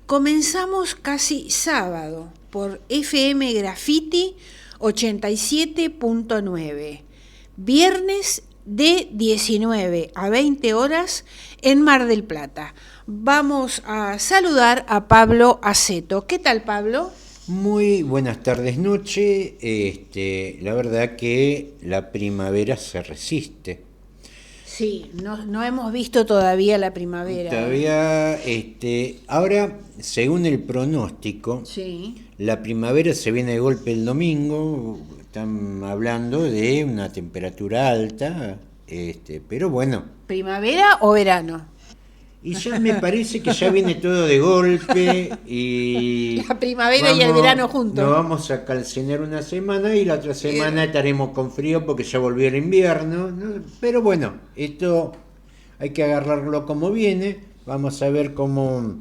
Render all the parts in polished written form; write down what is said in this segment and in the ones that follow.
Comenzamos casi sábado por FM Graffiti 87.9, viernes de 19 a 20 horas en Mar del Plata. Vamos a saludar a Pablo Aceto. ¿Qué tal, Pablo? Muy buenas tardes, noche. La verdad que la primavera se resiste. Sí, no hemos visto todavía la primavera. Todavía, ahora, según el pronóstico, Sí. la primavera se viene de golpe el domingo. Están hablando de una temperatura alta, pero bueno. ¿Primavera o verano? Y ya me parece que ya viene todo de golpe y La primavera y el verano nos juntos. vamos a calcinar una semana y la otra semana estaremos con frío porque ya volvió el invierno, ¿no? Pero bueno, esto hay que agarrarlo como viene. Vamos a ver cómo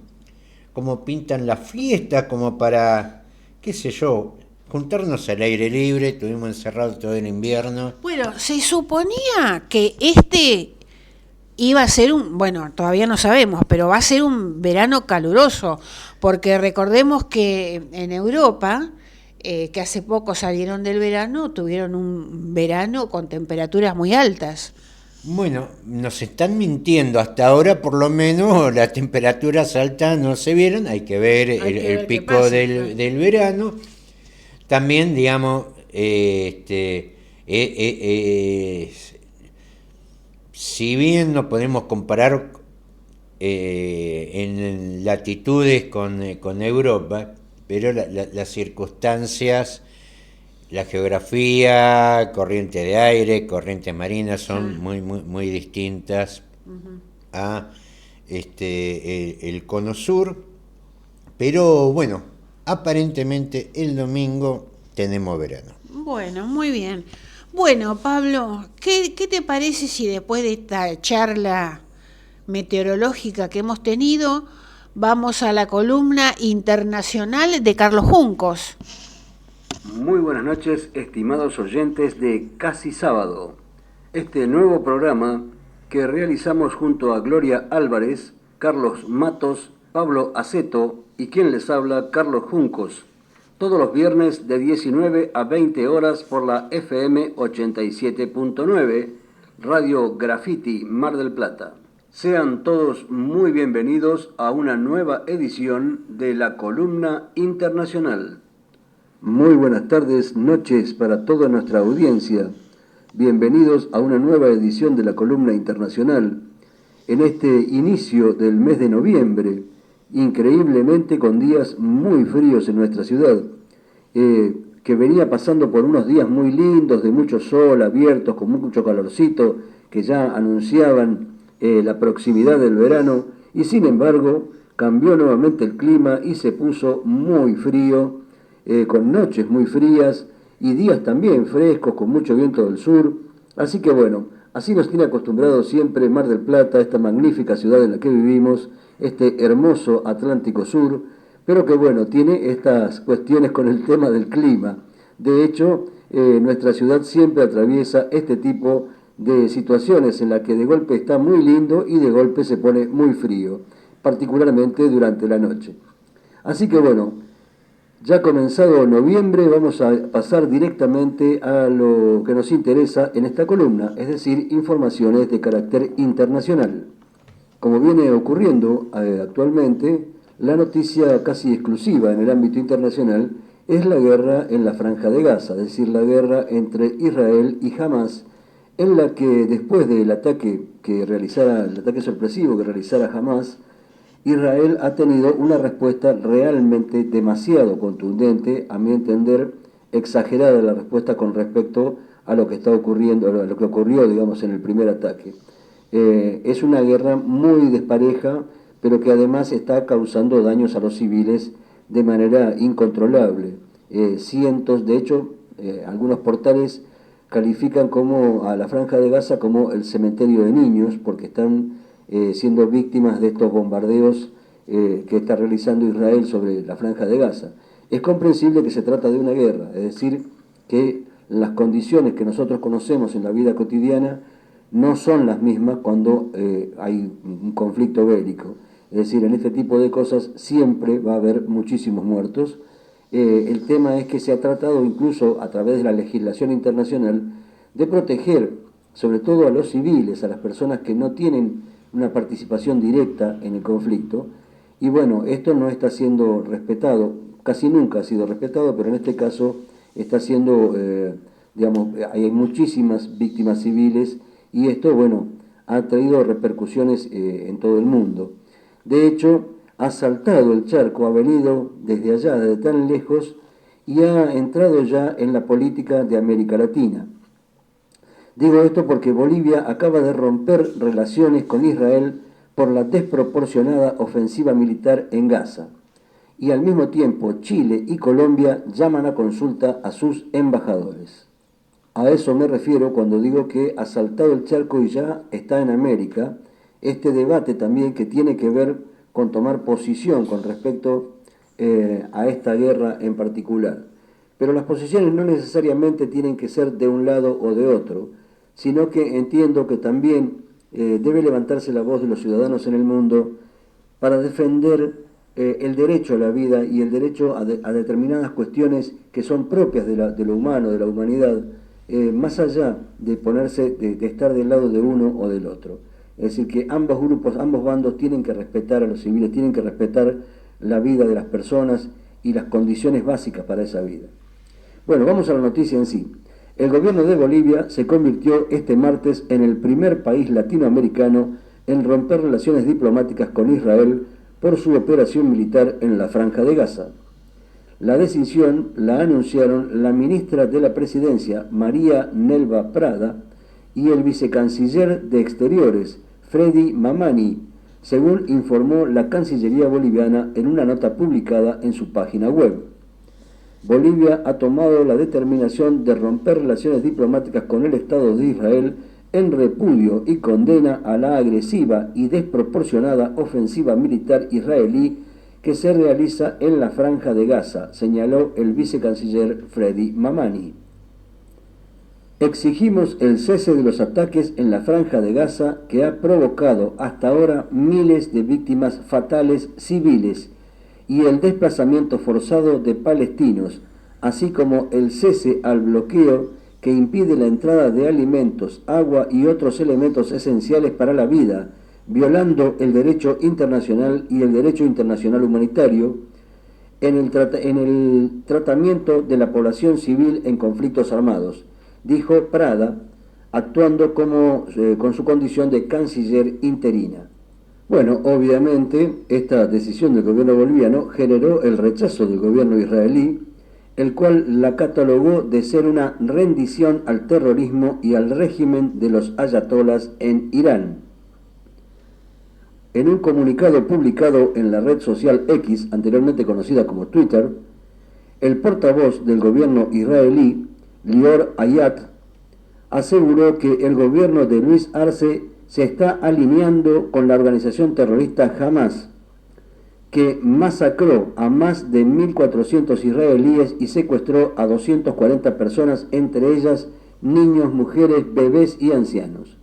pintan las fiestas, como para, qué sé yo, juntarnos al aire libre. Estuvimos encerrados todo el invierno. Bueno, se suponía que iba a ser bueno, todavía no sabemos, pero va a ser un verano caluroso, porque recordemos que en Europa, que hace poco salieron del verano, tuvieron un verano con temperaturas muy altas. Bueno, nos están mintiendo hasta ahora, por lo menos las temperaturas altas no se vieron, hay que ver Hay que el ver qué pico pasa. del verano. También, digamos, si bien no podemos comparar en latitudes con Europa, pero las circunstancias, la geografía, corriente de aire, corrientes marinas son muy distintas a el cono sur, pero bueno, aparentemente el domingo tenemos verano. Bueno, muy bien. Bueno, Pablo, ¿qué te parece si después de esta charla meteorológica que hemos tenido, vamos a la columna internacional de Carlos Juncos? Muy buenas noches, estimados oyentes de Casi Sábado. Este nuevo programa que realizamos junto a Gloria Álvarez, Carlos Matos, Pablo Aceto y quien les habla, Carlos Juncos. Todos los viernes de 19 a 20 horas por la FM 87.9, Radio Graffiti Mar del Plata. Sean todos muy bienvenidos a una nueva edición de la Columna Internacional. Muy buenas tardes, noches para toda nuestra audiencia. Bienvenidos a una nueva edición de la Columna Internacional. En este inicio del mes de noviembre, increíblemente con días muy fríos en nuestra ciudad, que venía pasando por unos días muy lindos, de mucho sol, abiertos, con mucho calorcito, que ya anunciaban la proximidad del verano, y sin embargo cambió nuevamente el clima y se puso muy frío, con noches muy frías y días también frescos, con mucho viento del sur. Así que bueno, así nos tiene acostumbrados siempre Mar del Plata, esta magnífica ciudad en la que vivimos, este hermoso Atlántico Sur, pero que bueno, tiene estas cuestiones con el tema del clima. De hecho, nuestra ciudad siempre atraviesa este tipo de situaciones en las que de golpe está muy lindo y de golpe se pone muy frío, particularmente durante la noche. Así que bueno, ya comenzado noviembre vamos a pasar directamente a lo que nos interesa en esta columna, es decir, informaciones de carácter internacional. Como viene ocurriendo actualmente, la noticia casi exclusiva en el ámbito internacional es la guerra en la Franja de Gaza, es decir, la guerra entre Israel y Hamas, en la que después del ataque el ataque sorpresivo que realizara Hamas, Israel ha tenido una respuesta realmente demasiado contundente, a mi entender, exagerada la respuesta con respecto a lo que está ocurriendo, a lo que ocurrió, digamos, en el primer ataque. Es una guerra muy despareja, pero que además está causando daños a los civiles de manera incontrolable. Cientos, de hecho, algunos portales califican a la Franja de Gaza como el cementerio de niños, porque están siendo víctimas de estos bombardeos que está realizando Israel sobre la Franja de Gaza. Es comprensible que se trata de una guerra, es decir, que las condiciones que nosotros conocemos en la vida cotidiana no son las mismas cuando hay un conflicto bélico. Es decir, en este tipo de cosas siempre va a haber muchísimos muertos. El tema es que se ha tratado incluso a través de la legislación internacional de proteger sobre todo a los civiles, a las personas que no tienen una participación directa en el conflicto. Y bueno, esto no está siendo respetado, casi nunca ha sido respetado, pero en este caso está siendo, hay muchísimas víctimas civiles y esto, bueno, ha traído repercusiones en todo el mundo. De hecho, ha saltado el charco, ha venido desde allá, desde tan lejos, y ha entrado ya en la política de América Latina. Digo esto porque Bolivia acaba de romper relaciones con Israel por la desproporcionada ofensiva militar en Gaza. Y al mismo tiempo Chile y Colombia llaman a consulta a sus embajadores. A eso me refiero cuando digo que ha saltado el charco y ya está en América este debate también que tiene que ver con tomar posición con respecto a esta guerra en particular. Pero las posiciones no necesariamente tienen que ser de un lado o de otro, sino que entiendo que también debe levantarse la voz de los ciudadanos en el mundo para defender el derecho a la vida y el derecho a determinadas cuestiones que son propias de lo humano, de la humanidad, más allá de ponerse, de estar del lado de uno o del otro. Es decir, que ambos grupos, ambos bandos tienen que respetar a los civiles, tienen que respetar la vida de las personas y las condiciones básicas para esa vida. Bueno, vamos a la noticia en sí. El gobierno de Bolivia se convirtió este martes en el primer país latinoamericano en romper relaciones diplomáticas con Israel por su operación militar en la Franja de Gaza. La decisión la anunciaron la ministra de la Presidencia, María Nelva Prada, y el vicecanciller de Exteriores, Freddy Mamani, según informó la Cancillería boliviana en una nota publicada en su página web. Bolivia ha tomado la determinación de romper relaciones diplomáticas con el Estado de Israel en repudio y condena a la agresiva y desproporcionada ofensiva militar israelí que se realiza en la Franja de Gaza, señaló el vicecanciller Freddy Mamani. Exigimos el cese de los ataques en la Franja de Gaza que ha provocado hasta ahora miles de víctimas fatales civiles y el desplazamiento forzado de palestinos, así como el cese al bloqueo que impide la entrada de alimentos, agua y otros elementos esenciales para la vida, violando el derecho internacional y el derecho internacional humanitario, en el tratamiento de la población civil en conflictos armados, dijo Prada, actuando con su condición de canciller interina. Bueno, obviamente esta decisión del gobierno boliviano generó el rechazo del gobierno israelí, el cual la catalogó de ser una rendición al terrorismo y al régimen de los ayatolas en Irán. En un comunicado publicado en la red social X, anteriormente conocida como Twitter, el portavoz del gobierno israelí, Lior Ayat, aseguró que el gobierno de Luis Arce se está alineando con la organización terrorista Hamas, que masacró a más de 1.400 israelíes y secuestró a 240 personas, entre ellas niños, mujeres, bebés y ancianos.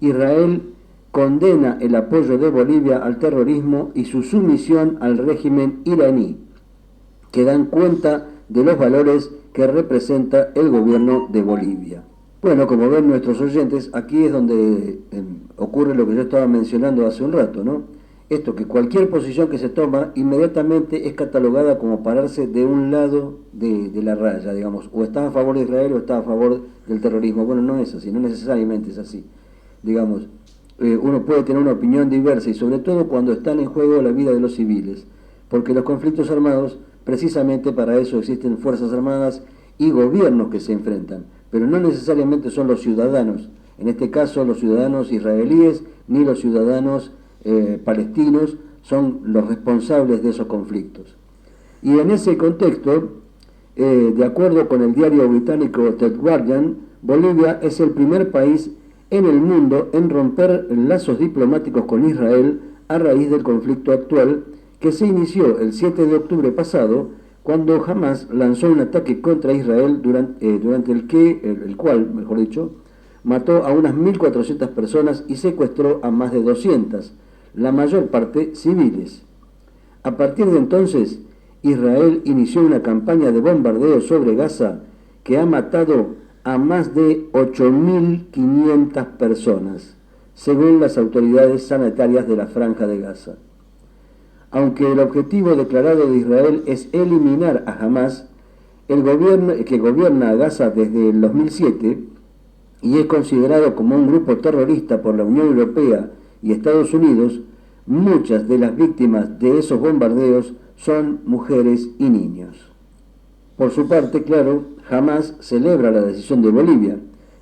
Israel condena el apoyo de Bolivia al terrorismo y su sumisión al régimen iraní, que dan cuenta de los valores que representa el gobierno de Bolivia. Bueno, como ven nuestros oyentes, aquí es donde ocurre lo que yo estaba mencionando hace un rato, ¿no? Esto, que cualquier posición que se toma inmediatamente es catalogada como pararse de un lado de la raya, digamos, o está a favor de Israel o está a favor del terrorismo. Bueno, no es así, no necesariamente es así. Digamos, uno puede tener una opinión diversa y sobre todo cuando están en juego la vida de los civiles, porque los conflictos armados, precisamente para eso existen fuerzas armadas y gobiernos que se enfrentan, pero no necesariamente son los ciudadanos, en este caso los ciudadanos israelíes ni los ciudadanos palestinos son los responsables de esos conflictos. Y en ese contexto, de acuerdo con el diario británico The Guardian, Bolivia es el primer país en el mundo en romper lazos diplomáticos con Israel a raíz del conflicto actual que se inició el 7 de octubre pasado, cuando Hamas lanzó un ataque contra Israel durante el cual mató a unas 1.400 personas y secuestró a más de 200, la mayor parte civiles. A partir de entonces, Israel inició una campaña de bombardeo sobre Gaza que ha matado a más de 8.500 personas, según las autoridades sanitarias de la Franja de Gaza. Aunque el objetivo declarado de Israel es eliminar a Hamás, el gobierno que gobierna a Gaza desde el 2007 y es considerado como un grupo terrorista por la Unión Europea y Estados Unidos, muchas de las víctimas de esos bombardeos son mujeres y niños. Por su parte, claro, Hamás celebra la decisión de Bolivia.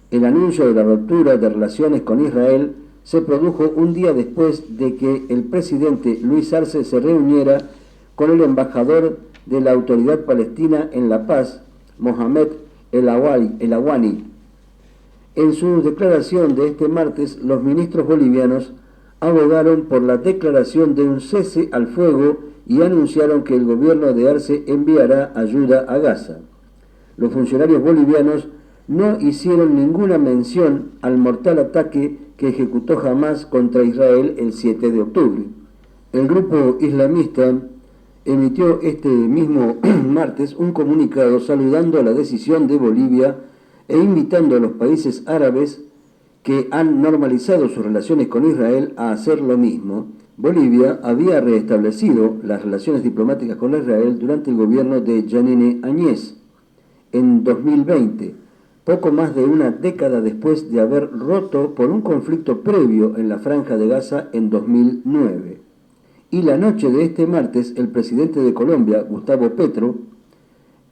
El anuncio de la ruptura de relaciones con Israel se produjo un día después de que el presidente Luis Arce se reuniera con el embajador de la Autoridad Palestina en La Paz, Mohamed El Awani. En su declaración de este martes, los ministros bolivianos abogaron por la declaración de un cese al fuego y anunciaron que el gobierno de Arce enviará ayuda a Gaza. Los funcionarios bolivianos no hicieron ninguna mención al mortal ataque que ejecutó Hamás contra Israel el 7 de octubre. El grupo islamista emitió este mismo martes un comunicado saludando la decisión de Bolivia e invitando a los países árabes que han normalizado sus relaciones con Israel a hacer lo mismo. Bolivia había restablecido las relaciones diplomáticas con Israel durante el gobierno de Janine Áñez en 2020, poco más de una década después de haber roto por un conflicto previo en la Franja de Gaza en 2009. Y la noche de este martes, el presidente de Colombia, Gustavo Petro,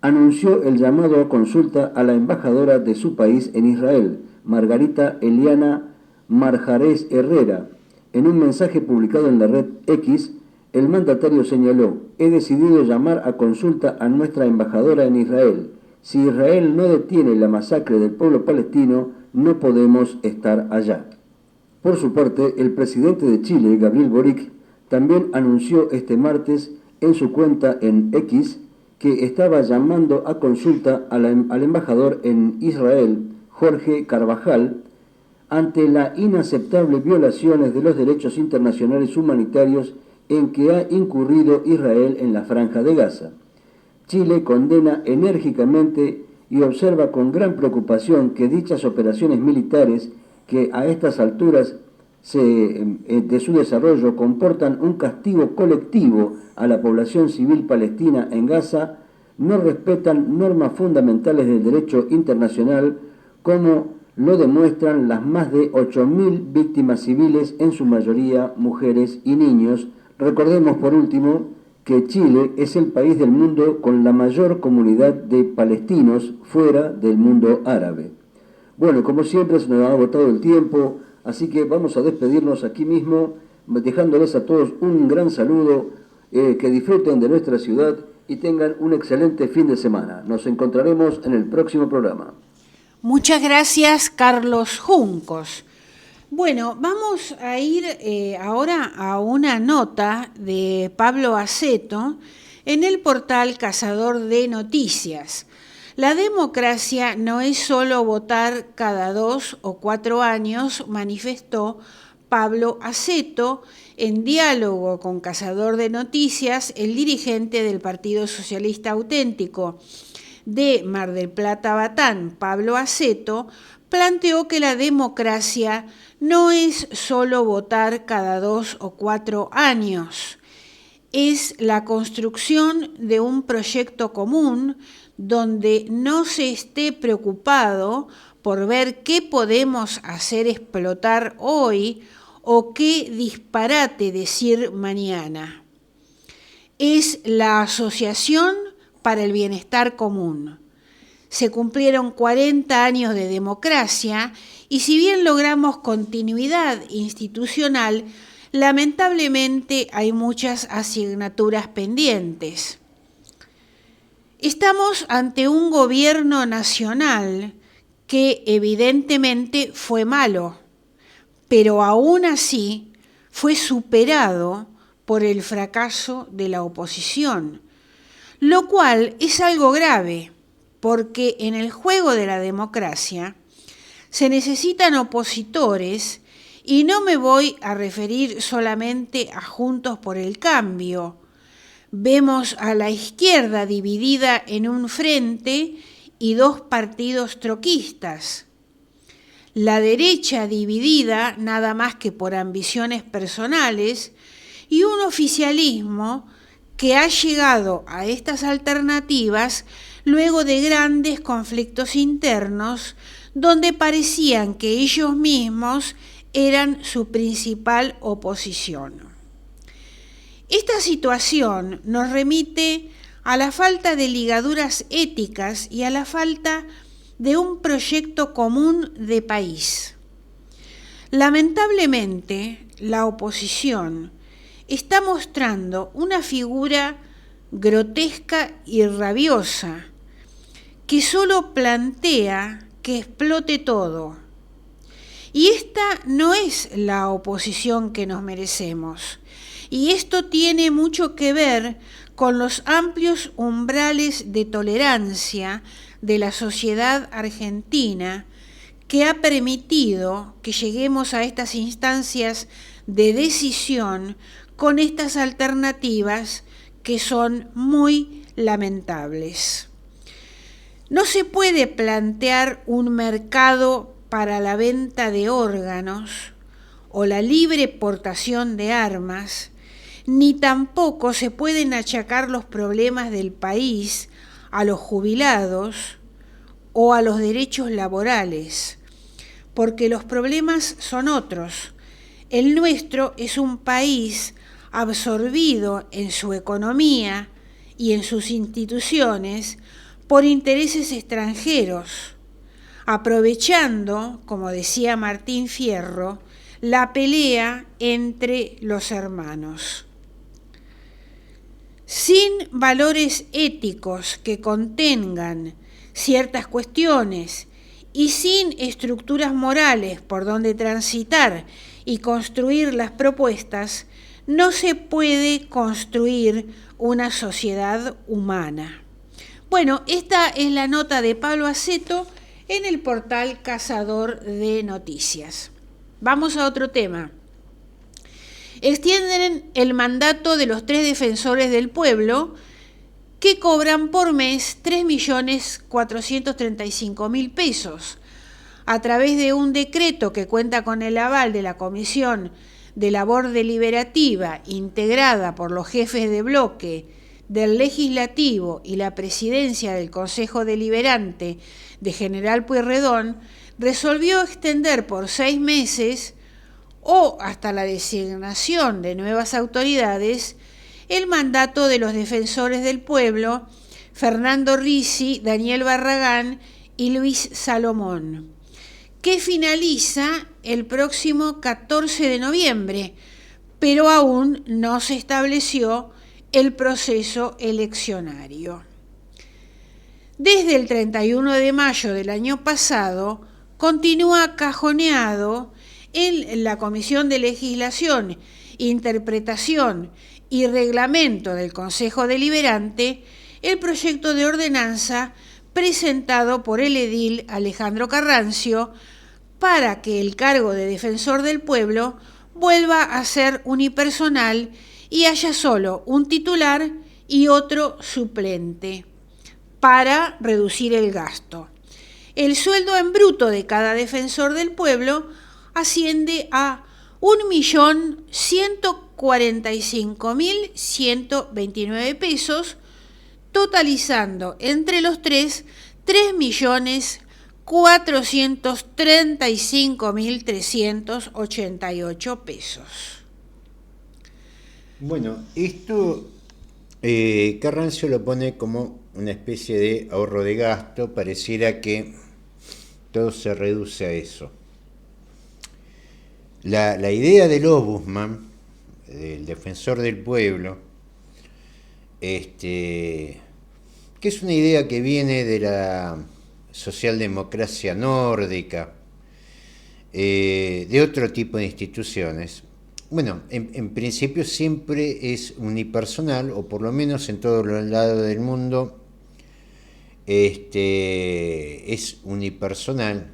anunció el llamado a consulta a la embajadora de su país en Israel, Margarita Eliana Marjarés Herrera. En un mensaje publicado en la red X, el mandatario señaló: he decidido llamar a consulta a nuestra embajadora en Israel. Si Israel no detiene la masacre del pueblo palestino, no podemos estar allá. Por su parte, el presidente de Chile, Gabriel Boric, también anunció este martes en su cuenta en X que estaba llamando a consulta al embajador en Israel, Jorge Carvajal, ante las inaceptables violaciones de los derechos internacionales humanitarios en que ha incurrido Israel en la Franja de Gaza. Chile condena enérgicamente y observa con gran preocupación que dichas operaciones militares, que a estas alturas de su desarrollo comportan un castigo colectivo a la población civil palestina en Gaza, no respetan normas fundamentales del derecho internacional, como lo demuestran las más de 8.000 víctimas civiles, en su mayoría mujeres y niños. Recordemos por último que Chile es el país del mundo con la mayor comunidad de palestinos fuera del mundo árabe. Bueno, como siempre se nos ha agotado el tiempo, así que vamos a despedirnos aquí mismo, dejándoles a todos un gran saludo, que disfruten de nuestra ciudad y tengan un excelente fin de semana. Nos encontraremos en el próximo programa. Muchas gracias, Carlos Juncos. Bueno, vamos a ir ahora a una nota de Pablo Aceto en el portal Cazador de Noticias. La democracia no es solo votar cada 2 o 4 años, manifestó Pablo Aceto en diálogo con Cazador de Noticias, el dirigente del Partido Socialista Auténtico de Mar del Plata Batán, Pablo Aceto, planteó que la democracia no es solo votar cada 2 o 4 años, es la construcción de un proyecto común donde no se esté preocupado por ver qué podemos hacer explotar hoy o qué disparate decir mañana. Es la Asociación para el Bienestar Común. Se cumplieron 40 años de democracia y si bien logramos continuidad institucional, lamentablemente hay muchas asignaturas pendientes. Estamos ante un gobierno nacional que evidentemente fue malo, pero aún así fue superado por el fracaso de la oposición, lo cual es algo grave, porque en el juego de la democracia se necesitan opositores Y no me voy a referir solamente a Juntos por el Cambio. Vemos a la izquierda dividida en un frente y dos partidos troquistas. La derecha dividida nada más que por ambiciones personales y un oficialismo que ha llegado a estas alternativas luego de grandes conflictos internos donde parecían que ellos mismos eran su principal oposición. Esta situación nos remite a la falta de ligaduras éticas y a la falta de un proyecto común de país. Lamentablemente, la oposición está mostrando una figura grotesca y rabiosa que solo plantea que explote todo. Y esta no es la oposición que nos merecemos. Y esto tiene mucho que ver con los amplios umbrales de tolerancia de la sociedad argentina que ha permitido que lleguemos a estas instancias de decisión con estas alternativas que son muy lamentables. No se puede plantear un mercado para la venta de órganos o la libre portación de armas, ni tampoco se pueden achacar los problemas del país a los jubilados o a los derechos laborales, porque los problemas son otros. El nuestro es un país absorbido en su economía y en sus instituciones por intereses extranjeros, aprovechando, como decía Martín Fierro, la pelea entre los hermanos. Sin valores éticos que contengan ciertas cuestiones y sin estructuras morales por donde transitar y construir las propuestas, no se puede construir una sociedad humana. Bueno, esta es la nota de Pablo Aceto en el portal Cazador de Noticias. Vamos a otro tema. Extienden el mandato de los 3 defensores del pueblo que cobran por mes 3.435.000 pesos. A través de un decreto que cuenta con el aval de la Comisión de Labor Deliberativa, integrada por los jefes de bloque del Legislativo y la presidencia del Consejo Deliberante de General Pueyrredón, resolvió extender por 6 meses o hasta la designación de nuevas autoridades el mandato de los defensores del pueblo, Fernando Ricci, Daniel Barragán y Luis Salomón, que finaliza el próximo 14 de noviembre, pero aún no se estableció el proceso eleccionario. Desde el 31 de mayo del año pasado, continúa cajoneado en la Comisión de Legislación, Interpretación y Reglamento del Consejo Deliberante el proyecto de ordenanza presentado por el edil Alejandro Carrancio para que el cargo de defensor del pueblo vuelva a ser unipersonal y haya solo un titular y otro suplente para reducir el gasto. El sueldo en bruto de cada defensor del pueblo asciende a 1.145.129 pesos, totalizando entre los tres 3.435.388 pesos. Bueno, esto Carrancio lo pone como una especie de ahorro de gasto, pareciera que todo se reduce a eso. La idea del Ombudsman, del defensor del pueblo, que es una idea que viene de la socialdemocracia nórdica, de otro tipo de instituciones. Bueno, en principio siempre es unipersonal, o por lo menos en todos los lados del mundo es unipersonal.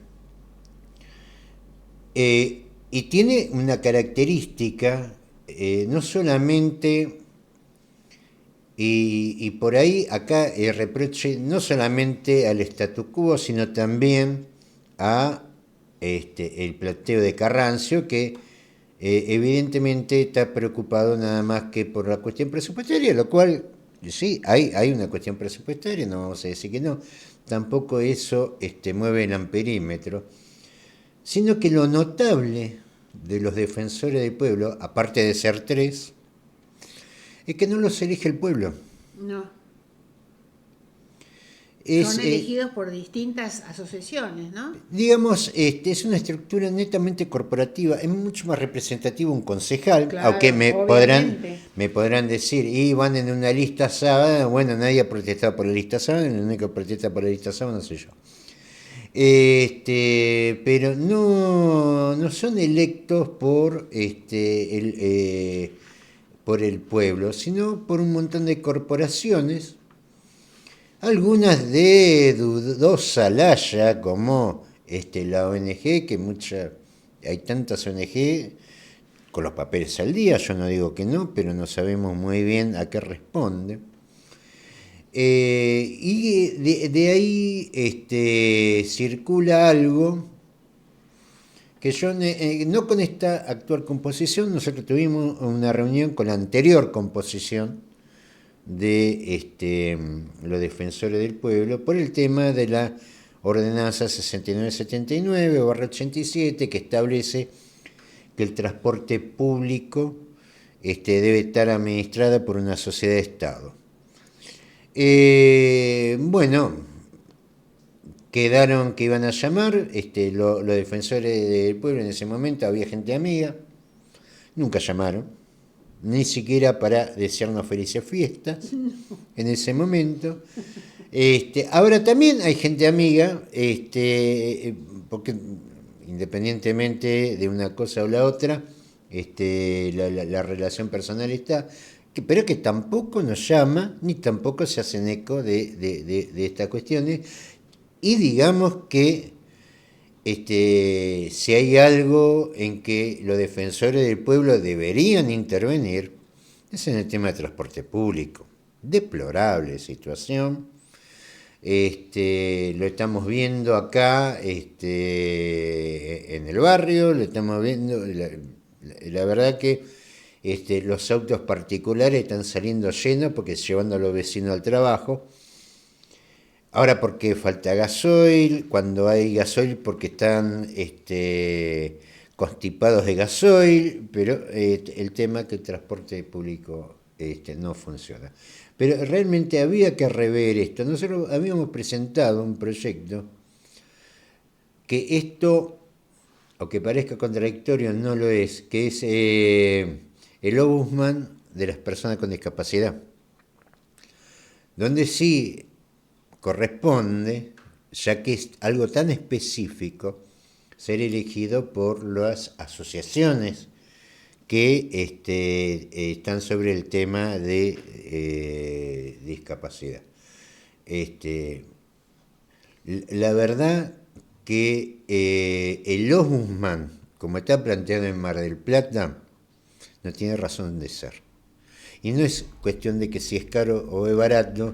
Y tiene una característica, no solamente, y por ahí acá el reproche no solamente al statu quo, sino también a el planteo de Carrancio, que evidentemente está preocupado nada más que por la cuestión presupuestaria, lo cual, sí, hay una cuestión presupuestaria, no vamos a decir que no, tampoco eso mueve el amperímetro, sino que lo notable de los defensores del pueblo, aparte de ser 3, es que no los elige el pueblo. No. Es, Son elegidos por distintas asociaciones, ¿no? digamos, es una estructura netamente corporativa, es mucho más representativo un concejal, Claro, aunque obviamente. me podrán decir, y van en una lista sábada, bueno, nadie ha protestado por la lista sábada, el único que protesta por la lista sábada no soy yo. Pero no son electos por el pueblo, sino por un montón de corporaciones, algunas de dudosa laya, como la ONG, que hay tantas ONG con los papeles al día, yo no digo que no, pero no sabemos muy bien a qué responde. Y de ahí circula algo que yo, no con esta actual composición, nosotros tuvimos una reunión con la anterior composición de los defensores del pueblo por el tema de la ordenanza 6979/87, que establece que el transporte público debe estar administrada por una sociedad de Estado. Bueno, quedaron que iban a llamar los defensores del pueblo en ese momento, había gente amiga, nunca llamaron, ni siquiera para desearnos felices fiestas en ese momento. Ahora también hay gente amiga, porque independientemente de una cosa o la otra, la relación personal está, pero que tampoco nos llama, ni tampoco se hacen eco de estas cuestiones, y digamos que si hay algo en que los defensores del pueblo deberían intervenir, es en el tema de transporte público. Deplorable situación. Lo estamos viendo acá en el barrio, lo estamos viendo, la verdad que los autos particulares están saliendo llenos porque llevando a los vecinos al trabajo. Ahora porque falta gasoil, cuando hay gasoil porque están constipados de gasoil, pero el tema es que el transporte público no funciona. Pero realmente había que rever esto. Nosotros habíamos presentado un proyecto que esto, aunque parezca contradictorio, no lo es, que es el ombudsman de las personas con discapacidad, donde sí corresponde, ya que es algo tan específico, ser elegido por las asociaciones que están sobre el tema de discapacidad. La verdad que el ombudsman, como está planteado en Mar del Plata, no tiene razón de ser. Y no es cuestión de que si es caro o es barato,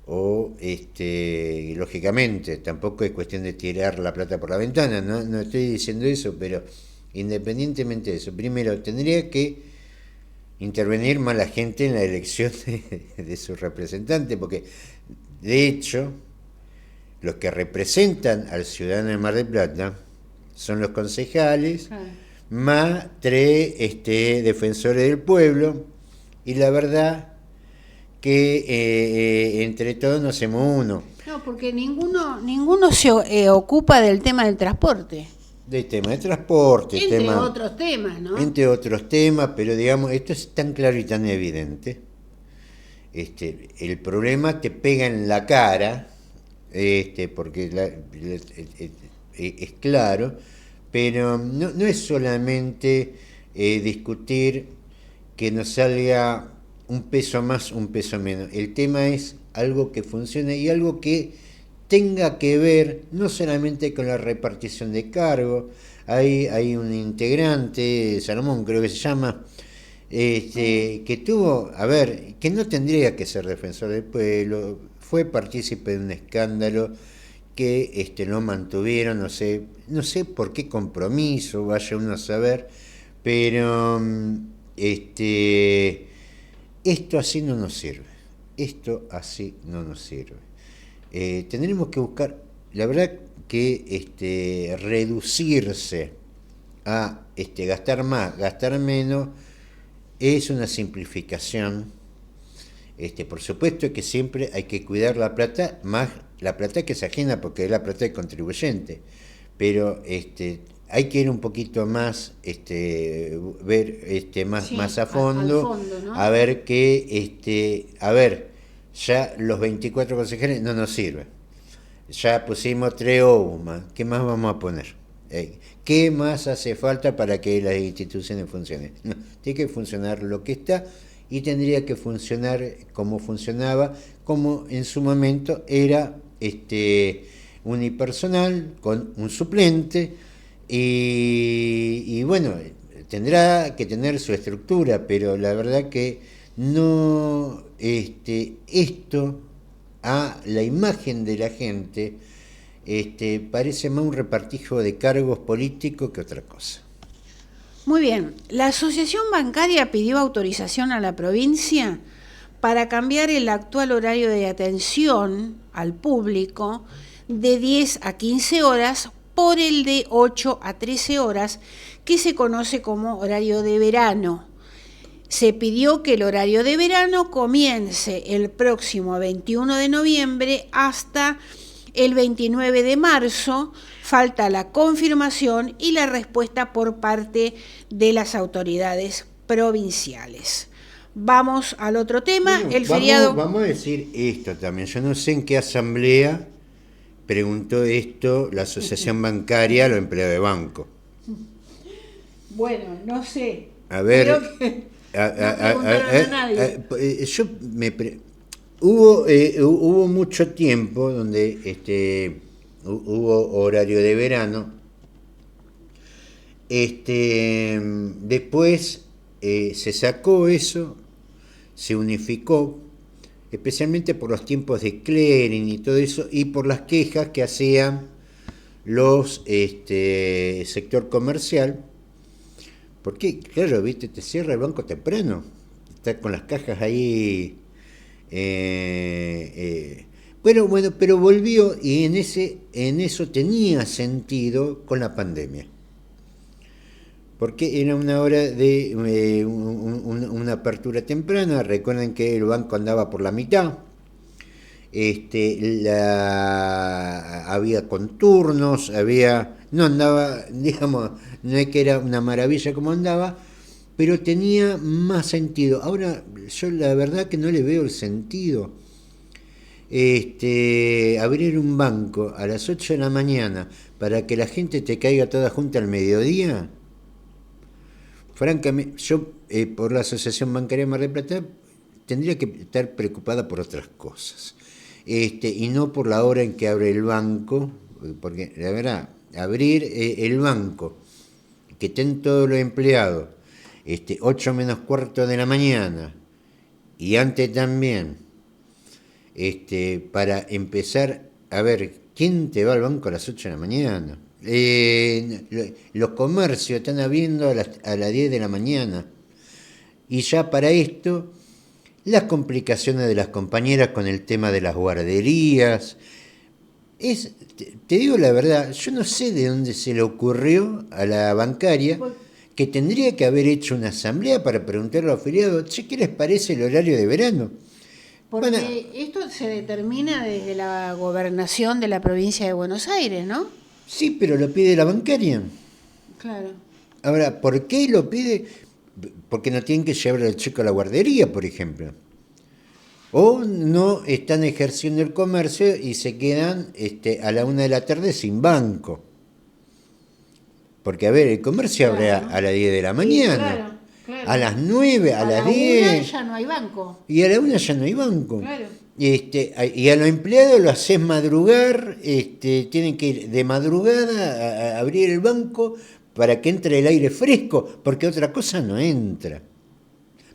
o lógicamente tampoco es cuestión de tirar la plata por la ventana, no estoy diciendo eso, pero independientemente de eso, primero tendría que intervenir más la gente en la elección de su representante, porque de hecho los que representan al ciudadano de Mar del Plata son los concejales, más 3 defensores del pueblo, y la verdad que entre todos no hacemos uno. No, porque ninguno se ocupa del tema del transporte. Del tema de transporte. Entre otros temas, ¿no? Entre otros temas, pero digamos, esto es tan claro y tan evidente. El problema te pega en la cara, porque es claro, pero no es solamente discutir que nos salga un peso más, un peso menos. El tema es algo que funcione y algo que tenga que ver no solamente con la repartición de cargos, hay un integrante, Salomón creo que se llama, que tuvo, a ver, que no tendría que ser defensor del pueblo, fue partícipe de un escándalo que lo mantuvieron, no sé por qué compromiso, vaya uno a saber, pero esto así no nos sirve, esto así no nos sirve. Tendremos que buscar, la verdad que reducirse a gastar más, gastar menos, es una simplificación. Por supuesto que siempre hay que cuidar la plata, más la plata que es ajena porque es la plata del contribuyente, pero hay que ir un poquito más, ver más, Sí, más a al fondo, fondo, ¿no? a ver a ver, ya los 24 consejeros no nos sirven. Ya pusimos 3 OUMA, ¿qué más vamos a poner? ¿Qué más hace falta para que las instituciones funcionen? No, tiene que funcionar lo que está y tendría que funcionar como funcionaba, como en su momento era unipersonal, con un suplente, y bueno, tendrá que tener su estructura, pero la verdad que no, esto a la imagen de la gente, parece más un repartijo de cargos políticos que otra cosa. Muy bien, la Asociación Bancaria pidió autorización a la provincia para cambiar el actual horario de atención al público de 10 a 15 horas por el de 8 a 13 horas, que se conoce como horario de verano. Se pidió que el horario de verano comience el próximo 21 de noviembre hasta el 29 de marzo. Falta la confirmación y la respuesta por parte de las autoridades provinciales. Vamos al otro tema, Bueno, el feriado. Vamos a decir esto también. Yo no sé en qué asamblea preguntó esto la Asociación Bancaria a los empleados de banco. Bueno, no sé. A ver, Creo que no preguntaron a nadie. hubo mucho tiempo donde hubo horario de verano. Después se sacó eso, se unificó, especialmente por los tiempos de clearing y todo eso, y por las quejas que hacían los sector comercial. Porque, claro, viste, te cierra el banco temprano, está con las cajas ahí. Bueno, pero volvió y en eso tenía sentido con la pandemia. Porque era una hora de una apertura temprana. Recuerden que el banco andaba por la mitad. Había conturnos, no andaba, digamos, no es que era una maravilla como andaba, pero tenía más sentido. Ahora, yo la verdad que no le veo el sentido. Abrir un banco a las 8 de la mañana para que la gente te caiga toda junta al mediodía. Francamente, yo por la Asociación Bancaria de Mar del Plata tendría que estar preocupada por otras cosas. Y no por la hora en que abre el banco, porque la verdad, abrir el banco, que estén todos los empleados, 8 menos cuarto de la mañana, y antes también, para empezar a ver quién te va al banco a las 8 de la mañana. Los comercios están abriendo a las 10 de la mañana, y ya para esto las complicaciones de las compañeras con el tema de las guarderías. Te digo la verdad, yo no sé de dónde se le ocurrió a la bancaria que tendría que haber hecho una asamblea para preguntarle a los afiliados, che, ¿qué les parece el horario de verano? Porque esto se determina desde la gobernación de la provincia de Buenos Aires, ¿no? Sí, pero lo pide la bancaria. Claro. Ahora, ¿por qué lo pide? Porque no tienen que llevar al chico a la guardería, por ejemplo. O no están ejerciendo el comercio y se quedan a la 1 de la tarde sin banco. Porque, a ver, el comercio abre a las 10 de la mañana. Sí, Claro. A las 9, a las 10. Ya no hay banco. Y a la 1 ya no hay banco. Claro. Y a los empleados lo haces madrugar, tienen que ir de madrugada a abrir el banco para que entre el aire fresco, porque otra cosa no entra.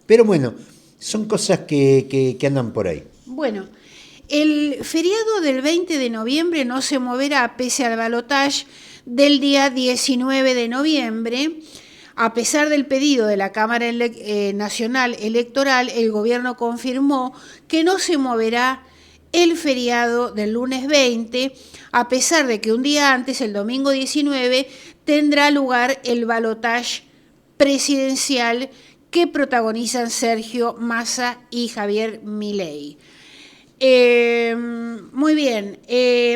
Pero bueno, son cosas que andan por ahí. Bueno, el feriado del 20 de noviembre no se moverá pese al balotaje del día 19 de noviembre. A pesar del pedido de la Cámara Nacional Electoral, el gobierno confirmó que no se moverá el feriado del lunes 20, a pesar de que un día antes, el domingo 19, tendrá lugar el balotaje presidencial que protagonizan Sergio Massa y Javier Milei. Muy bien,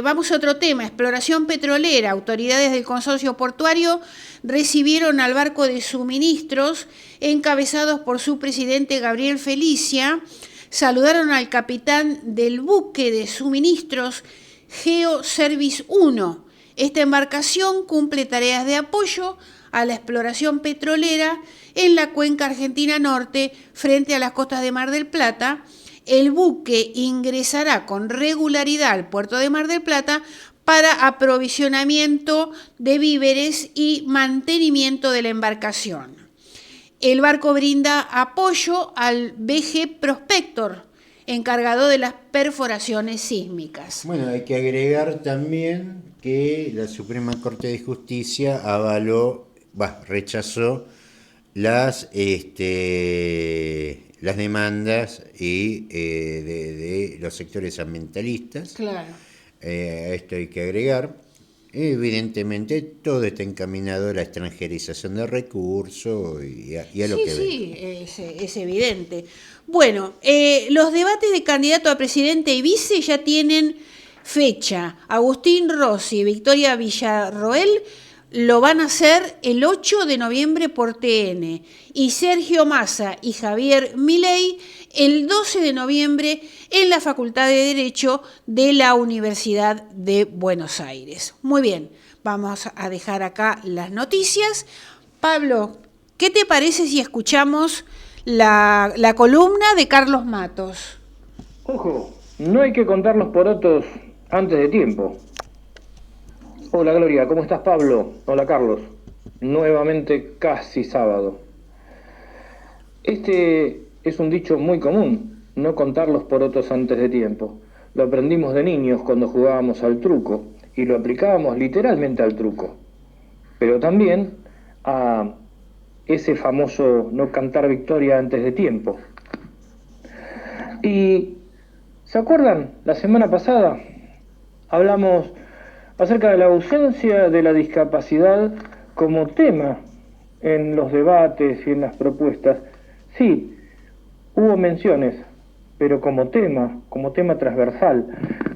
vamos a otro tema. Exploración petrolera. Autoridades del consorcio portuario recibieron al barco de suministros encabezados por su presidente Gabriel Felicia. Saludaron al capitán del buque de suministros Geoservice 1. Esta embarcación cumple tareas de apoyo a la exploración petrolera en la cuenca argentina norte frente a las costas de Mar del Plata. El buque ingresará con regularidad al puerto de Mar del Plata para aprovisionamiento de víveres y mantenimiento de la embarcación. El barco brinda apoyo al BG Prospector, encargado de las perforaciones sísmicas. Bueno, hay que agregar también que la Suprema Corte de Justicia rechazó las demandas de los sectores ambientalistas. Claro. A esto hay que agregar. Evidentemente todo está encaminado a la extranjerización de recursos y a lo que ve. Sí, es evidente. Bueno, los debates de candidato a presidente y vice ya tienen fecha. Agustín Rossi y Victoria Villarroel lo van a hacer el 8 de noviembre por TN y Sergio Massa y Javier Milei el 12 de noviembre en la Facultad de Derecho de la Universidad de Buenos Aires. Muy bien, vamos a dejar acá las noticias. Pablo, ¿qué te parece si escuchamos la columna de Carlos Matos? Ojo, no hay que contar los porotos antes de tiempo. Hola Gloria, ¿cómo estás Pablo? Hola Carlos. Nuevamente casi sábado. Este es un dicho muy común, no contar los porotos antes de tiempo. Lo aprendimos de niños cuando jugábamos al truco y lo aplicábamos literalmente al truco. Pero también a ese famoso no cantar victoria antes de tiempo. Y ¿se acuerdan? La semana pasada hablamos acerca de la ausencia de la discapacidad como tema en los debates y en las propuestas. Sí, hubo menciones, pero como tema transversal,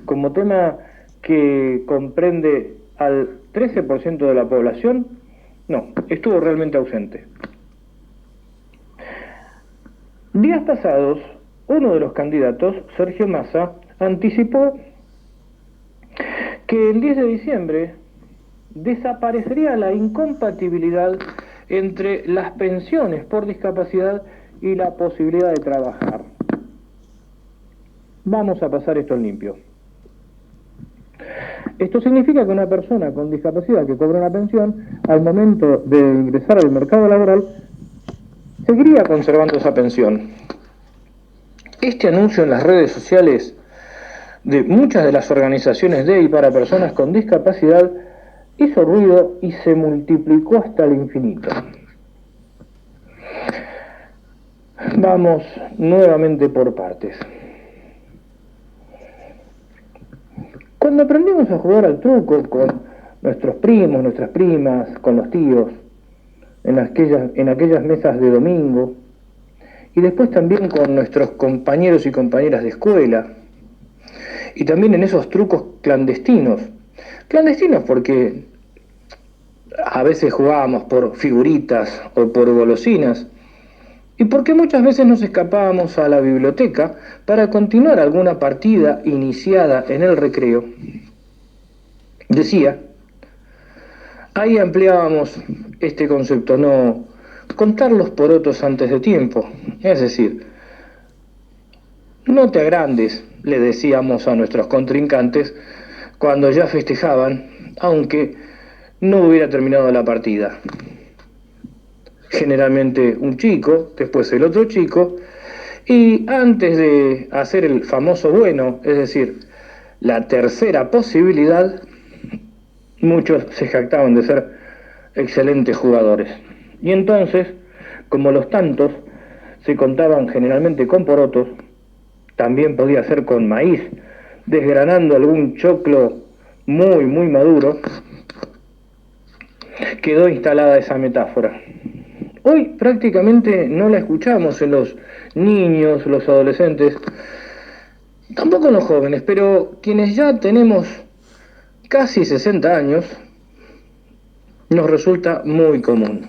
como tema que comprende al 13% de la población, no, estuvo realmente ausente. Días pasados, uno de los candidatos, Sergio Massa, anticipó que el 10 de diciembre desaparecería la incompatibilidad entre las pensiones por discapacidad y la posibilidad de trabajar. Vamos a pasar esto en limpio. Esto significa que una persona con discapacidad que cobra una pensión, al momento de ingresar al mercado laboral, seguiría conservando esa pensión. Este anuncio en las redes sociales de muchas de las organizaciones de y para personas con discapacidad hizo ruido y se multiplicó hasta el infinito. Vamos nuevamente por partes. Cuando aprendimos a jugar al truco con nuestros primos, nuestras primas, con los tíos, en aquellas mesas de domingo, y después también con nuestros compañeros y compañeras de escuela, y también en esos trucos clandestinos porque a veces jugábamos por figuritas o por golosinas, y porque muchas veces nos escapábamos a la biblioteca para continuar alguna partida iniciada en el recreo. Decía, ahí ampliábamos este concepto, no contar los porotos antes de tiempo. Es decir, no te agrandes, le decíamos a nuestros contrincantes cuando ya festejaban, aunque no hubiera terminado la partida. Generalmente un chico, después el otro chico, y antes de hacer el famoso bueno, es decir, la tercera posibilidad, muchos se jactaban de ser excelentes jugadores. Y entonces, como los tantos se contaban generalmente con porotos, también podía ser con maíz, desgranando algún choclo muy maduro, quedó instalada esa metáfora. Hoy prácticamente no la escuchamos en los niños, los adolescentes, tampoco en los jóvenes, pero quienes ya tenemos casi 60 años, nos resulta muy común.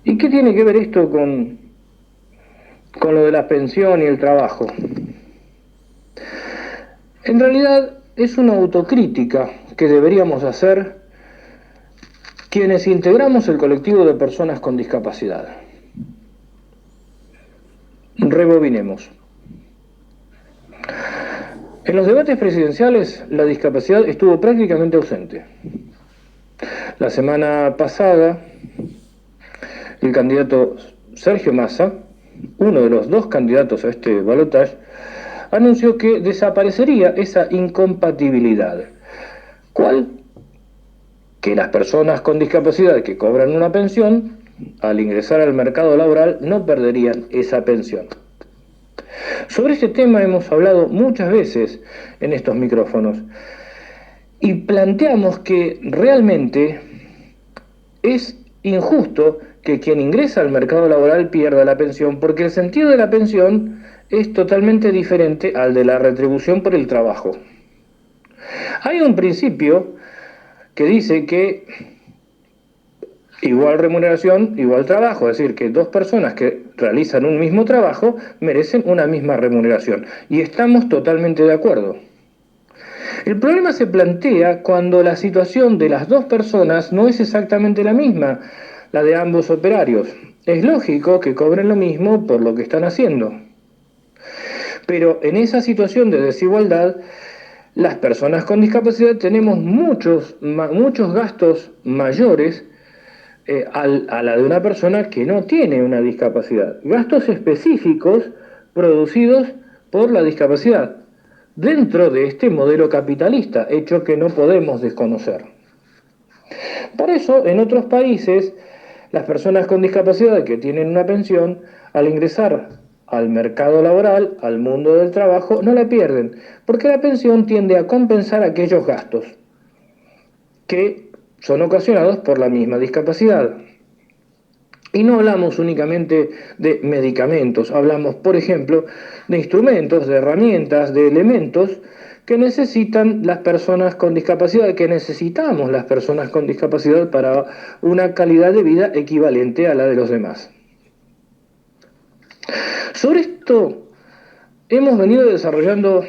¿Y qué tiene que ver esto con lo de la pensión y el trabajo? En realidad es una autocrítica que deberíamos hacer quienes integramos el colectivo de personas con discapacidad. Rebobinemos. En los debates presidenciales la discapacidad estuvo prácticamente ausente. La semana pasada, el candidato Sergio Massa, uno de los dos candidatos a este balotaje, anunció que desaparecería esa incompatibilidad. ¿Cuál? Que las personas con discapacidad que cobran una pensión, al ingresar al mercado laboral, no perderían esa pensión. Sobre este tema hemos hablado muchas veces en estos micrófonos y planteamos que realmente es injusto que quien ingresa al mercado laboral pierda la pensión, porque el sentido de la pensión es totalmente diferente al de la retribución por el trabajo. Hay un principio que dice que igual remuneración, igual trabajo, es decir, que dos personas que realizan un mismo trabajo merecen una misma remuneración, y estamos totalmente de acuerdo. El problema se plantea cuando la situación de las dos personas no es exactamente la misma, la de ambos operarios. Es lógico que cobren lo mismo por lo que están haciendo. Pero en esa situación de desigualdad, las personas con discapacidad tenemos muchos gastos mayores a la de una persona que no tiene una discapacidad. Gastos específicos producidos por la discapacidad, dentro de este modelo capitalista, hecho que no podemos desconocer. Por eso, en otros países, las personas con discapacidad que tienen una pensión, al ingresar al mercado laboral, al mundo del trabajo, no la pierden, porque la pensión tiende a compensar aquellos gastos que son ocasionados por la misma discapacidad. Y no hablamos únicamente de medicamentos, hablamos, por ejemplo, de instrumentos, de herramientas, de elementos que necesitan las personas con discapacidad, que necesitamos las personas con discapacidad para una calidad de vida equivalente a la de los demás. Sobre esto hemos venido desarrollando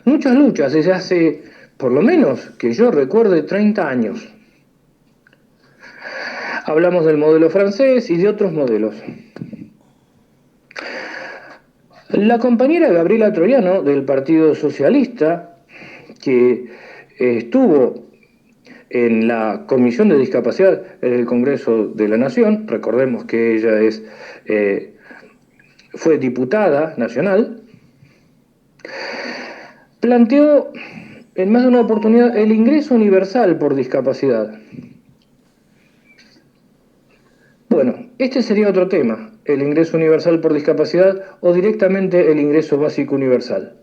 muchas luchas desde hace, por lo menos que yo recuerde, 30 años. Hablamos del modelo francés y de otros modelos. La compañera Gabriela Troiano, del Partido Socialista, que estuvo en la Comisión de Discapacidad en el Congreso de la Nación, recordemos que ella fue diputada nacional, planteó en más de una oportunidad el ingreso universal por discapacidad. Bueno, este sería otro tema, el ingreso universal por discapacidad o directamente el ingreso básico universal.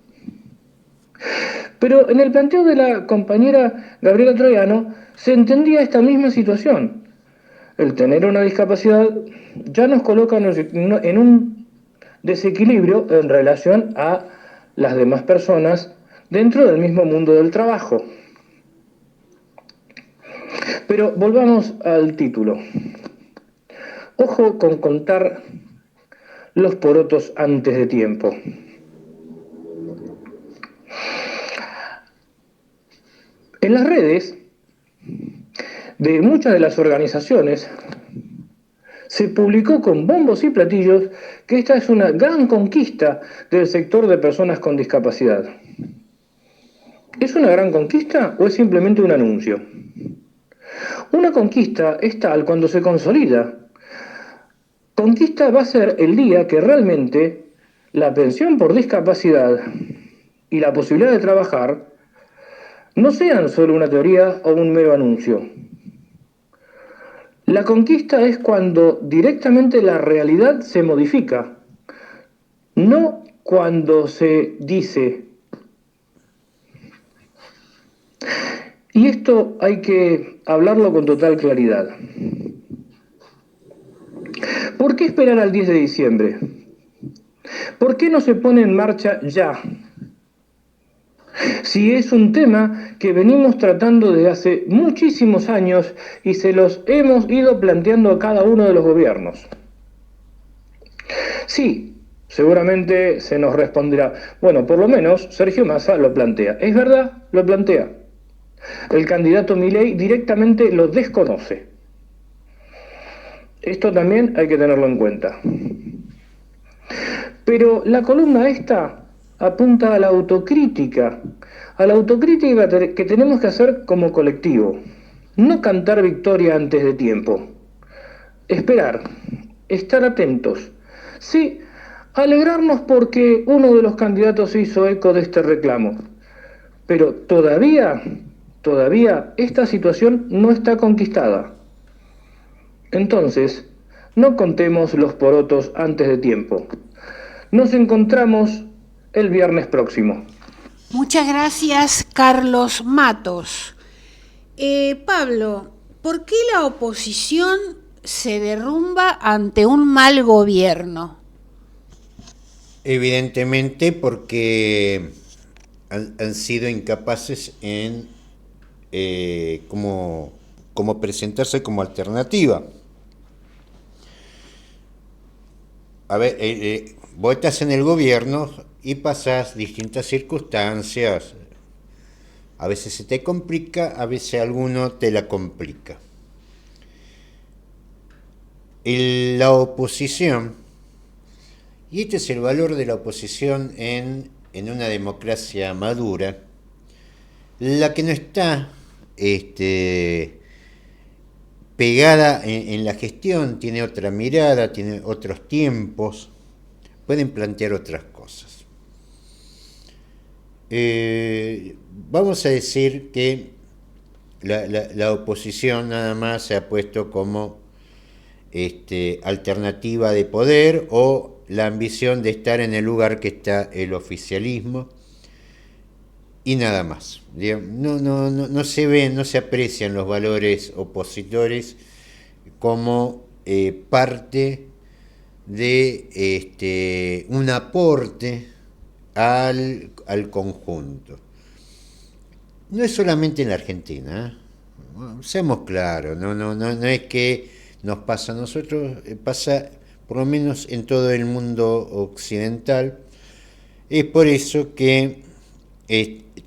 Pero en el planteo de la compañera Gabriela Troiano se entendía esta misma situación. El tener una discapacidad ya nos coloca en un desequilibrio en relación a las demás personas dentro del mismo mundo del trabajo. Pero volvamos al título. Ojo con contar los porotos antes de tiempo. En las redes de muchas de las organizaciones, se publicó con bombos y platillos que esta es una gran conquista del sector de personas con discapacidad. ¿Es una gran conquista o es simplemente un anuncio? Una conquista es tal cuando se consolida. Conquista va a ser el día que realmente la pensión por discapacidad y la posibilidad de trabajar no sean solo una teoría o un mero anuncio. La conquista es cuando directamente la realidad se modifica, no cuando se dice. Y esto hay que hablarlo con total claridad. ¿Por qué esperar al 10 de diciembre? ¿Por qué no se pone en marcha ya? Si es un tema que venimos tratando desde hace muchísimos años y se los hemos ido planteando a cada uno de los gobiernos. Sí, seguramente se nos responderá, bueno, por lo menos Sergio Massa lo plantea. ¿Es verdad? Lo plantea. El candidato Milei directamente lo desconoce. Esto también hay que tenerlo en cuenta. Pero la columna esta apunta a la autocrítica que tenemos que hacer como colectivo. No cantar victoria antes de tiempo. Esperar, estar atentos. Sí, alegrarnos porque uno de los candidatos hizo eco de este reclamo. Pero todavía esta situación no está conquistada. Entonces, no contemos los porotos antes de tiempo. Nos encontramos el viernes próximo. Muchas gracias, Carlos Matos. Pablo, ¿por qué la oposición se derrumba ante un mal gobierno? Evidentemente porque han sido incapaces en cómo presentarse como alternativa. A ver, vos estás en el gobierno y pasás distintas circunstancias. A veces se te complica, a veces alguno te la complica. La oposición, y este es el valor de la oposición en una democracia madura, la que no está pegada en la gestión, tiene otra mirada, tiene otros tiempos, pueden plantear otras cosas. Vamos a decir que la oposición nada más se ha puesto como alternativa de poder o la ambición de estar en el lugar que está el oficialismo y nada más. No se ven, no se aprecian los valores opositores como parte de un aporte al conjunto. No es solamente en la Argentina, seamos claros, no es que nos pasa a nosotros, pasa por lo menos en todo el mundo occidental. Es por eso que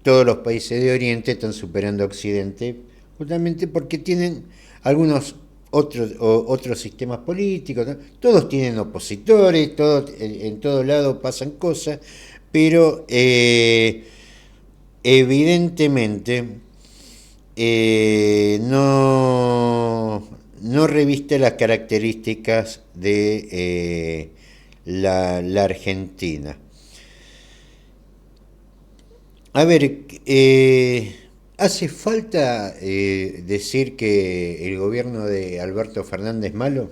todos los países de Oriente están superando a Occidente, justamente porque tienen algunos otros sistemas políticos, ¿no? Todos tienen opositores, en todo lado pasan cosas, pero evidentemente no reviste las características de la Argentina. A ver, ¿hace falta decir que el gobierno de Alberto Fernández es malo?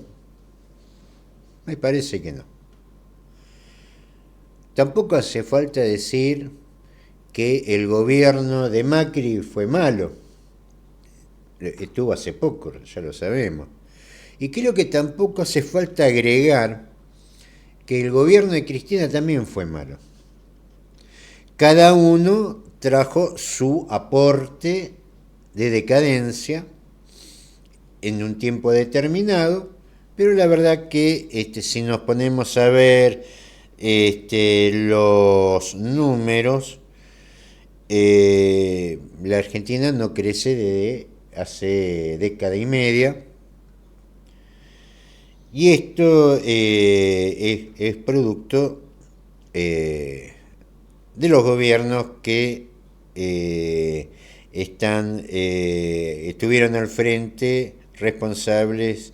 Me parece que no. Tampoco hace falta decir que el gobierno de Macri fue malo. Estuvo hace poco, ya lo sabemos. Y creo que tampoco hace falta agregar que el gobierno de Cristina también fue malo. Cada uno trajo su aporte de decadencia en un tiempo determinado, pero la verdad que si nos ponemos a ver los números, la Argentina no crece desde hace década y media. Y esto es producto de los gobiernos que estuvieron al frente, responsables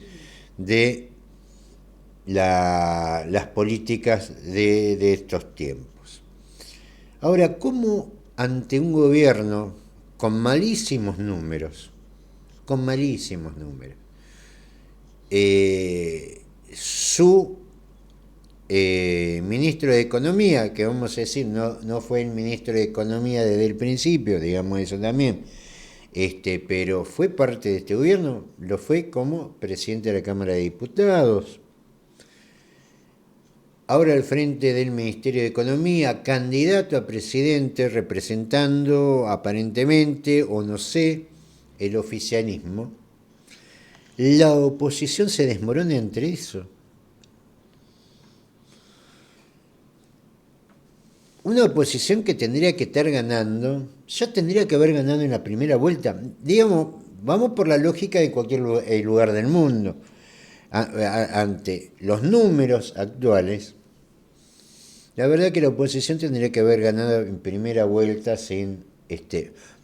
de las políticas de estos tiempos. Ahora, ¿cómo ante un gobierno con malísimos números, su ministro de Economía, que vamos a decir, no fue el ministro de Economía desde el principio, digamos eso también, pero fue parte de este gobierno, lo fue como presidente de la Cámara de Diputados, ahora al frente del Ministerio de Economía, candidato a presidente, representando aparentemente, o no sé, el oficialismo. La oposición se desmorona entre eso. Una oposición que tendría que estar ganando, ya tendría que haber ganado en la primera vuelta. Digamos, vamos por la lógica de cualquier lugar del mundo. Ante los números actuales, la verdad que la oposición tendría que haber ganado en primera vuelta sin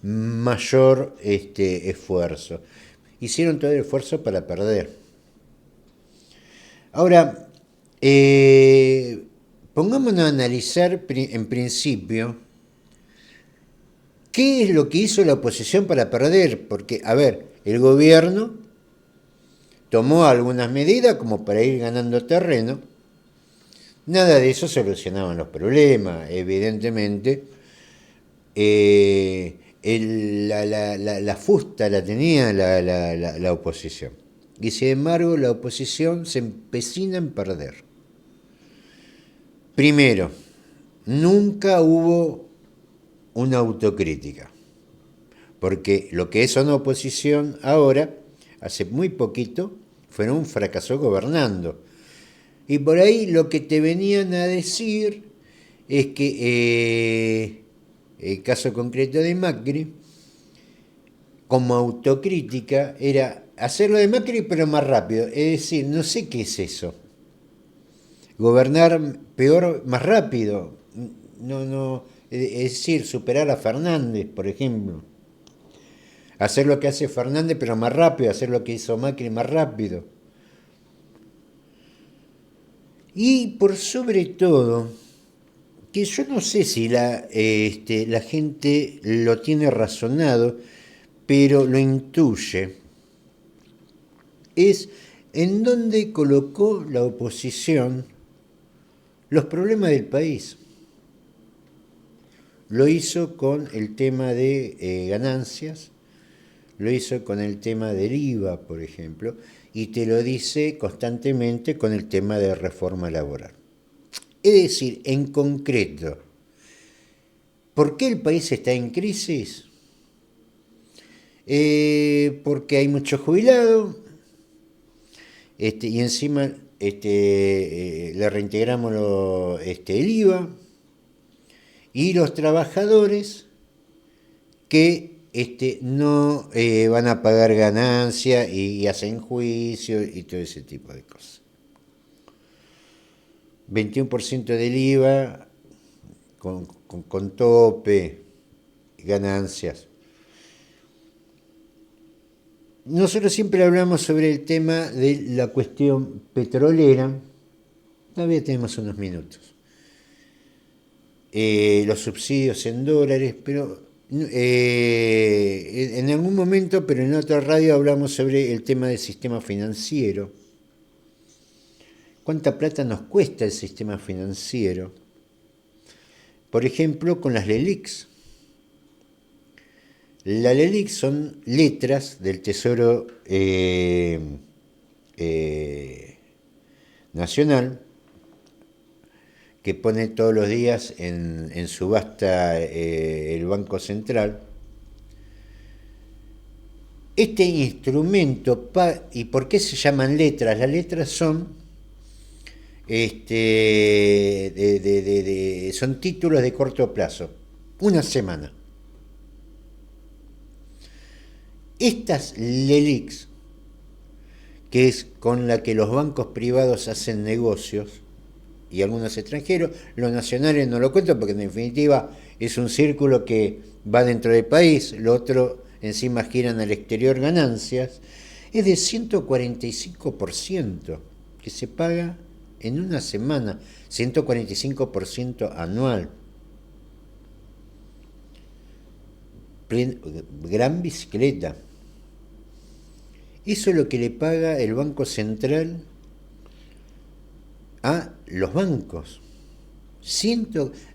mayor esfuerzo. Hicieron todo el esfuerzo para perder. Ahora, pongámonos a analizar en principio qué es lo que hizo la oposición para perder, porque, a ver, el gobierno tomó algunas medidas como para ir ganando terreno, nada de eso solucionaban los problemas, evidentemente. La fusta la tenía la oposición. Y sin embargo, la oposición se empecina en perder. Primero, nunca hubo una autocrítica. Porque lo que es una oposición ahora, hace muy poquito, fueron un fracaso gobernando. Y por ahí lo que te venían a decir es que el caso concreto de Macri, como autocrítica, era hacerlo de Macri pero más rápido. Es decir, no sé qué es eso. Gobernar peor, más rápido. No, es decir, superar a Fernández, por ejemplo. Hacer lo que hace Fernández pero más rápido, hacer lo que hizo Macri más rápido. Y por sobre todo, que yo no sé si la gente lo tiene razonado, pero lo intuye, es en dónde colocó la oposición los problemas del país. Lo hizo con el tema de ganancias, lo hizo con el tema del IVA, por ejemplo, y te lo dice constantemente con el tema de reforma laboral. Es decir, en concreto, ¿por qué el país está en crisis? Porque hay muchos jubilados y encima le reintegramos el IVA y los trabajadores que no van a pagar ganancia y hacen juicio y todo ese tipo de cosas. 21% del IVA con tope, ganancias. Nosotros siempre hablamos sobre el tema de la cuestión petrolera. Todavía tenemos unos minutos. Los subsidios en dólares, pero en algún momento, pero en otra radio hablamos sobre el tema del sistema financiero. ¿Cuánta plata nos cuesta el sistema financiero? Por ejemplo, con las LELIQs. Las LELIQs son letras del Tesoro Nacional que pone todos los días en subasta el Banco Central. Este instrumento, ¿y por qué se llaman letras? Las letras son son títulos de corto plazo, una semana. Estas LELIQs, que es con la que los bancos privados hacen negocios, y algunos extranjeros, los nacionales no lo cuento porque en definitiva es un círculo que va dentro del país, lo otro encima giran al exterior ganancias, es de 145% que se paga en una semana, 145% anual. Gran bicicleta. Eso es lo que le paga el Banco Central a los bancos.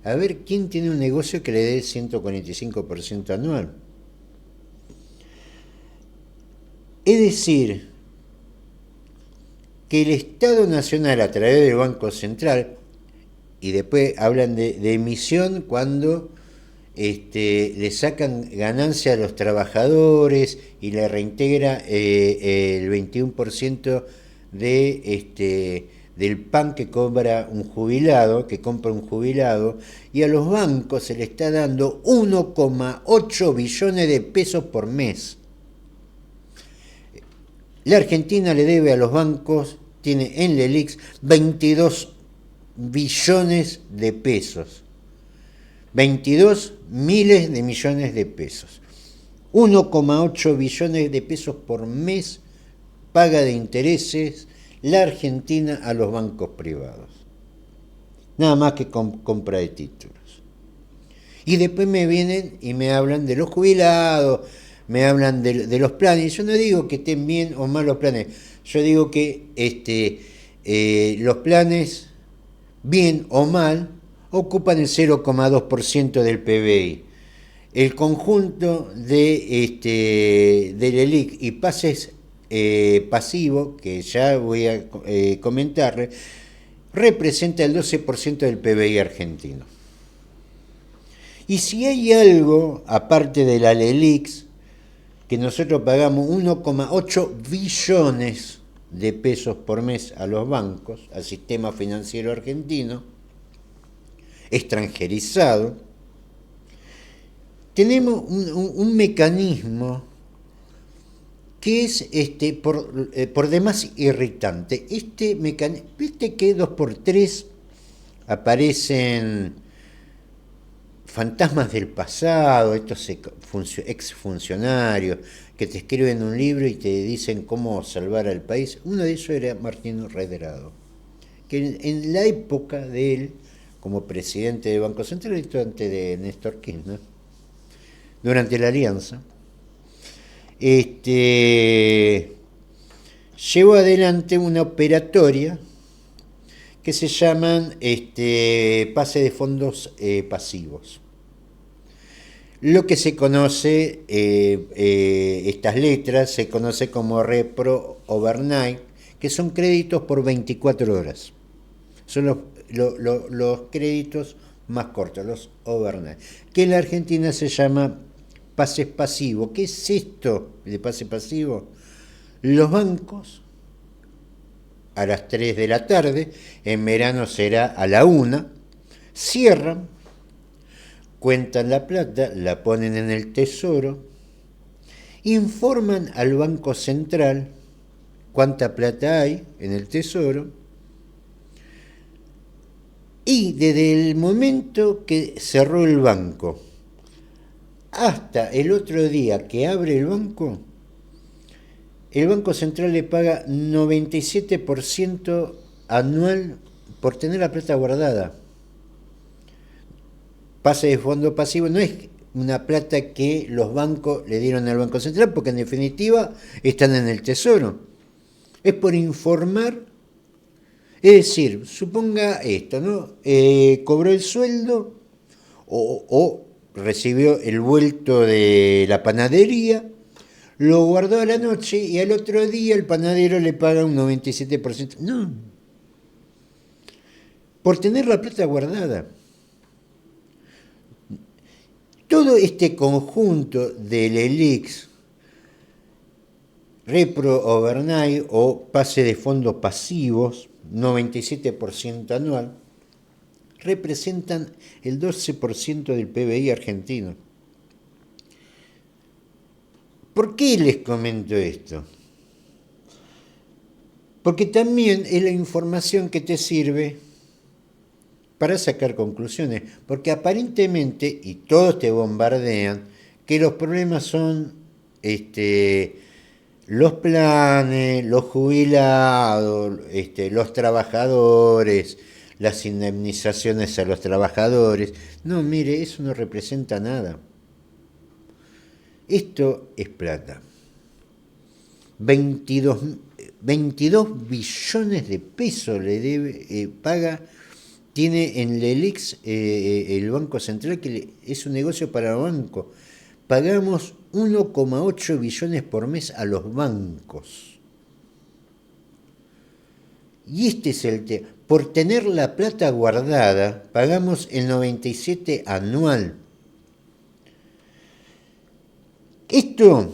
A ver, ¿quién tiene un negocio que le dé 145% anual? Es decir, que el Estado Nacional a través del Banco Central, y después hablan de emisión cuando le sacan ganancia a los trabajadores y le reintegra el 21% del PAN que compra un jubilado, y a los bancos se le está dando 1,8 billones de pesos por mes. La Argentina le debe a los bancos, tiene en LELIQs 22 billones de pesos. 22 miles de millones de pesos. 1,8 billones de pesos por mes paga de intereses la Argentina a los bancos privados. Nada más que compra de títulos. Y después me vienen y me hablan de los jubilados, me hablan de los planes. Yo no digo que estén bien o mal los planes. Yo digo que los planes, bien o mal, ocupan el 0,2% del PBI. El conjunto de LELIQ y pases pasivos, que ya voy a comentarle, representa el 12% del PBI argentino. Y si hay algo, aparte de la LELIQs, que nosotros pagamos 1,8 billones de pesos por mes a los bancos, al sistema financiero argentino, extranjerizado, tenemos un mecanismo que es por demás irritante. Este mecanismo, viste que 2x3 aparecen fantasmas del pasado, estos exfuncionarios que te escriben un libro y te dicen cómo salvar al país. Uno de ellos era Martín Redrado, que en la época de él, como presidente del Banco Central, esto antes de Néstor Kirchner, durante la Alianza, llevó adelante una operatoria que se llaman pase de fondos pasivos. Lo que se conoce, estas letras, se conoce como repro overnight, que son créditos por 24 horas. Son los créditos más cortos, los overnight, que en la Argentina se llama pases pasivos. ¿Qué es esto de pase pasivo? Los bancos a las 3 de la tarde, en verano será a la 1, cierran, cuentan la plata, la ponen en el tesoro, informan al Banco Central cuánta plata hay en el tesoro, y desde el momento que cerró el banco hasta el otro día que abre el Banco Central le paga 97% anual por tener la plata guardada. Pase de fondo pasivo no es una plata que los bancos le dieron al Banco Central, porque en definitiva están en el tesoro. Es por informar. Es decir, suponga esto, ¿no? Cobró el sueldo o recibió el vuelto de la panadería, lo guardó a la noche y al otro día el panadero le paga un 97%. No. Por tener la plata guardada. Todo este conjunto de LELIQs, repro overnight o pase de fondos pasivos, 97% anual, representan el 12% del PBI argentino. ¿Por qué les comento esto? Porque también es la información que te sirve para sacar conclusiones, porque aparentemente, y todos te bombardean, que los problemas son los planes, los jubilados, los trabajadores, las indemnizaciones a los trabajadores. No, mire, eso no representa nada. Esto es plata. 22 billones de pesos le debe, tiene en LELIX el Banco Central, que es un negocio para el banco. Pagamos 1,8 billones por mes a los bancos. Y este es el tema. Por tener la plata guardada, pagamos el 97 anual. Esto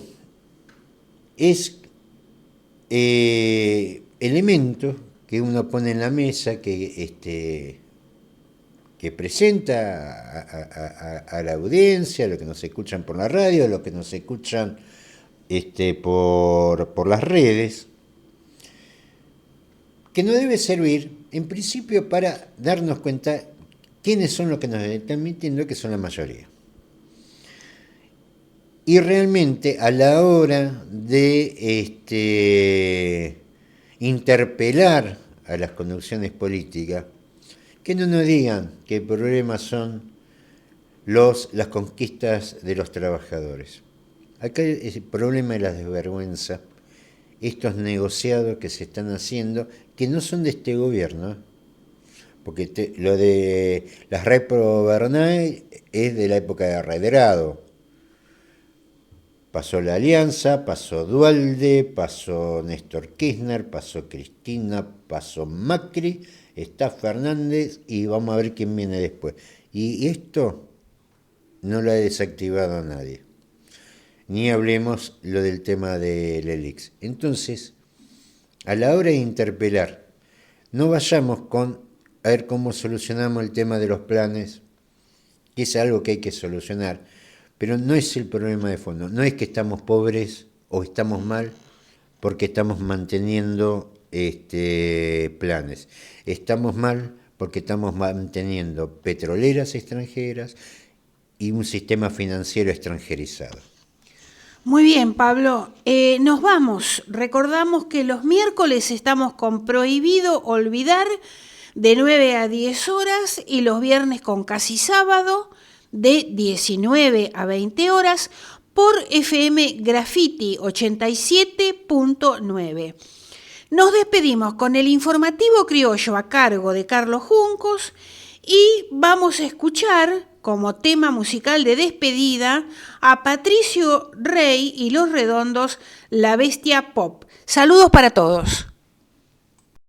es elementos que uno pone en la mesa, que presenta a la audiencia, a los que nos escuchan por la radio, a los que nos escuchan por las redes, que nos debe servir, en principio, para darnos cuenta quiénes son los que nos están mintiendo, que son la mayoría. Y realmente, a la hora de interpelar a las conducciones políticas, que no nos digan que el problema son las conquistas de los trabajadores. Acá es el problema de la desvergüenza, estos negociados que se están haciendo, que no son de este gobierno, porque lo de las Repro Bernay es de la época de Redrado. Pasó la Alianza, pasó Duhalde, pasó Néstor Kirchner, pasó Cristina, pasó Macri, está Fernández y vamos a ver quién viene después. Y esto no lo ha desactivado a nadie. Ni hablemos lo del tema del LELIX. Entonces, a la hora de interpelar, no vayamos a ver cómo solucionamos el tema de los planes, que es algo que hay que solucionar. Pero no es el problema de fondo, no es que estamos pobres o estamos mal porque estamos manteniendo planes. Estamos mal porque estamos manteniendo petroleras extranjeras y un sistema financiero extranjerizado. Muy bien, Pablo. Nos vamos. Recordamos que los miércoles estamos con Prohibido Olvidar de 9 a 10 horas y los viernes con Casi Sábado de 19 a 20 horas por FM Graffiti 87.9. Nos despedimos con el informativo criollo a cargo de Carlos Juncos y vamos a escuchar como tema musical de despedida a Patricio Rey y Los Redondos, La Bestia Pop. Saludos para todos.